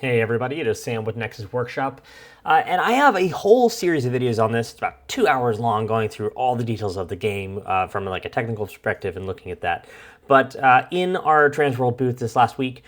Hey everybody, it is Sam with Nexus Workshop, and I have a whole series of videos on this. It's about 2 hours long, going through all the details of the game from like a technical perspective and looking at that. But in our Transworld booth this last week,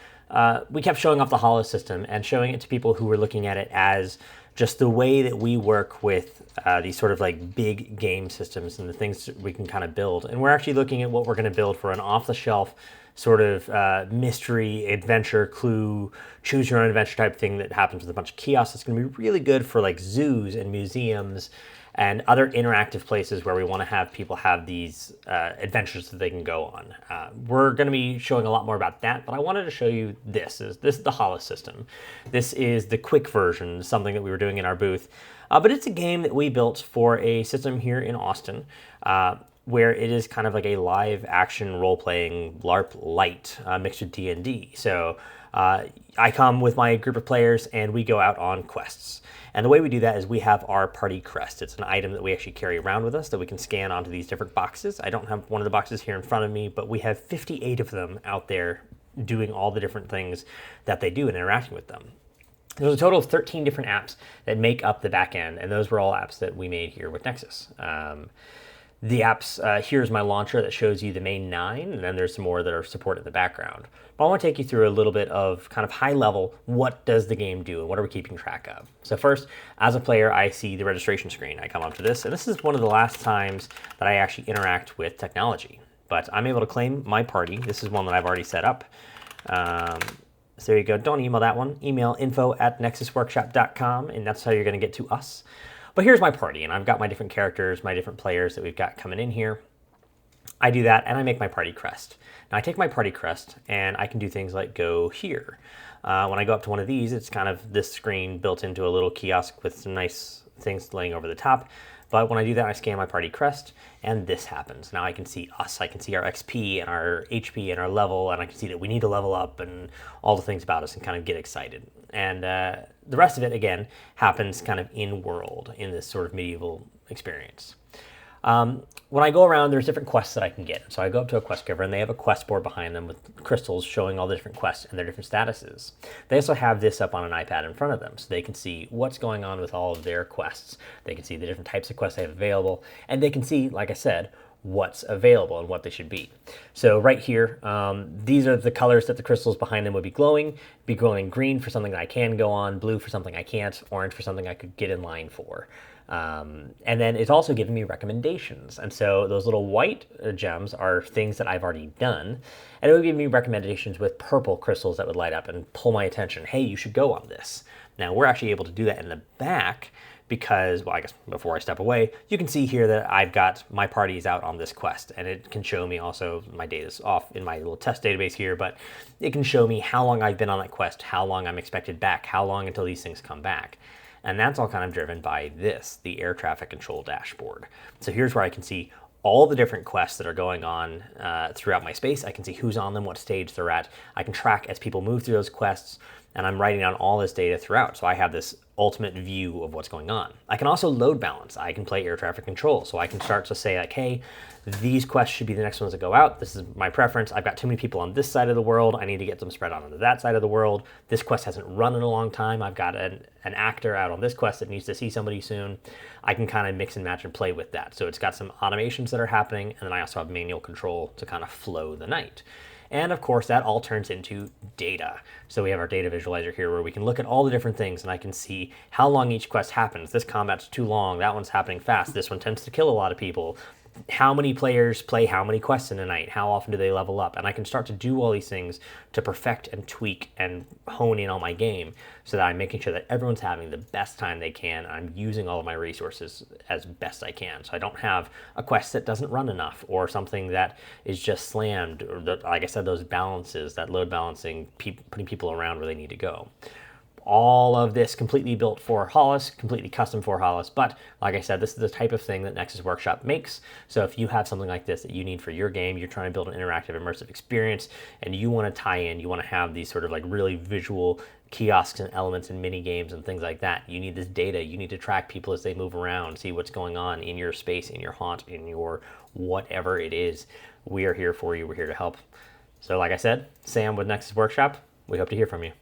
we kept showing off the HoLiS system and showing it to people who were looking at it as just the way that we work with these sort of like big game systems and the things that we can kind of build. And we're actually looking at what we're going to build for an off-the-shelf sort of mystery, adventure, clue, choose your own adventure type thing that happens with a bunch of kiosks. It's going to be really good for like zoos and museums and other interactive places where we want to have people have these adventures that they can go on. We're going to be showing a lot more about that, but I wanted to show you this. This is the HoLiS system. This is the quick version, something that we were doing in our booth. But it's a game that we built for a system here in Austin, where it is kind of like a live action role-playing LARP light mixed with D&D. So I come with my group of players and we go out on quests. And the way we do that is we have our party crest. It's an item that we actually carry around with us that we can scan onto these different boxes. I don't have one of the boxes here in front of me, but we have 58 of them out there doing all the different things that they do and interacting with them. There's a total of 13 different apps that make up the back end, and those were all apps that we made here with Nexus. The apps, here's my launcher that shows you the main 9, and then there's some more that are supported in the background. But I want to take you through a little bit of kind of high level, what does the game do and what are we keeping track of? So first, as a player, I see the registration screen. I come up to this, and this is one of the last times that I actually interact with technology. But I'm able to claim my party. This is one that I've already set up. So there you go. Don't email that one. Email info@nexusworkshop.com, and that's how you're going to get to us. But here's my party, and I've got my different characters, my different players that we've got coming in here. I do that, and I make my party crest. Now I take my party crest, and I can do things like go here. When I go up to one of these, it's kind of this screen built into a little kiosk with some nice things laying over the top. But when I do that, I scan my party crest, and this happens. Now I can see us, I can see our XP and our HP and our level, and I can see that we need to level up and all the things about us and kind of get excited. And the rest of it, again, happens kind of in-world, in this sort of medieval experience. When I go around, there's different quests that I can get. So I go up to a quest giver, and they have a quest board behind them with crystals showing all the different quests and their different statuses. They also have this up on an iPad in front of them, so they can see what's going on with all of their quests. They can see the different types of quests they have available, and they can see, like I said, what's available and what they should be. So right here, these are the colors that the crystals behind them would be glowing. Be glowing green for something that I can go on, blue for something I can't, orange for something I could get in line for. And then it's also giving me recommendations. And so those little white gems are things that I've already done. And it would give me recommendations with purple crystals that would light up and pull my attention. Hey, you should go on this. Now we're actually able to do that in the back because, well, I guess before I step away, you can see here that I've got my parties out on this quest, and it can show me also, my data's off in my little test database here, but it can show me how long I've been on that quest, how long I'm expected back, how long until these things come back. And that's all kind of driven by this, the air traffic control dashboard. So here's where I can see all the different quests that are going on throughout my space. I can see who's on them, what stage they're at. I can track as people move through those quests, and I'm writing down all this data throughout. So I have this ultimate view of what's going on. I can also load balance. I can play air traffic control. So I can start to say like, hey, these quests should be the next ones that go out. This is my preference. I've got too many people on this side of the world. I need to get them spread out onto that side of the world. This quest hasn't run in a long time. I've got an actor out on this quest that needs to see somebody soon. I can kind of mix and match and play with that. So it's got some automations that are happening, and then I also have manual control to kind of flow the night. And of course, that all turns into data. So we have our data visualizer here where we can look at all the different things, and I can see how long each quest happens. This combat's too long. That one's happening fast. This one tends to kill a lot of people. How many players play how many quests in a night? How often do they level up? And I can start to do all these things to perfect and tweak and hone in on my game so that I'm making sure that everyone's having the best time they can. And I'm using all of my resources as best I can. So I don't have a quest that doesn't run enough or something that is just slammed. Or like I said, those balances, that load balancing, putting people around where they need to go. All of this completely built for HoLiS, completely custom for HoLiS. But like I said, this is the type of thing that Nexus Workshop makes. So if you have something like this that you need for your game, you're trying to build an interactive, immersive experience, and you want to tie in, you want to have these sort of like really visual kiosks and elements and mini games and things like that. You need this data. You need to track people as they move around, see what's going on in your space, in your haunt, in your whatever it is. We are here for you. We're here to help. So like I said, Sam with Nexus Workshop, we hope to hear from you.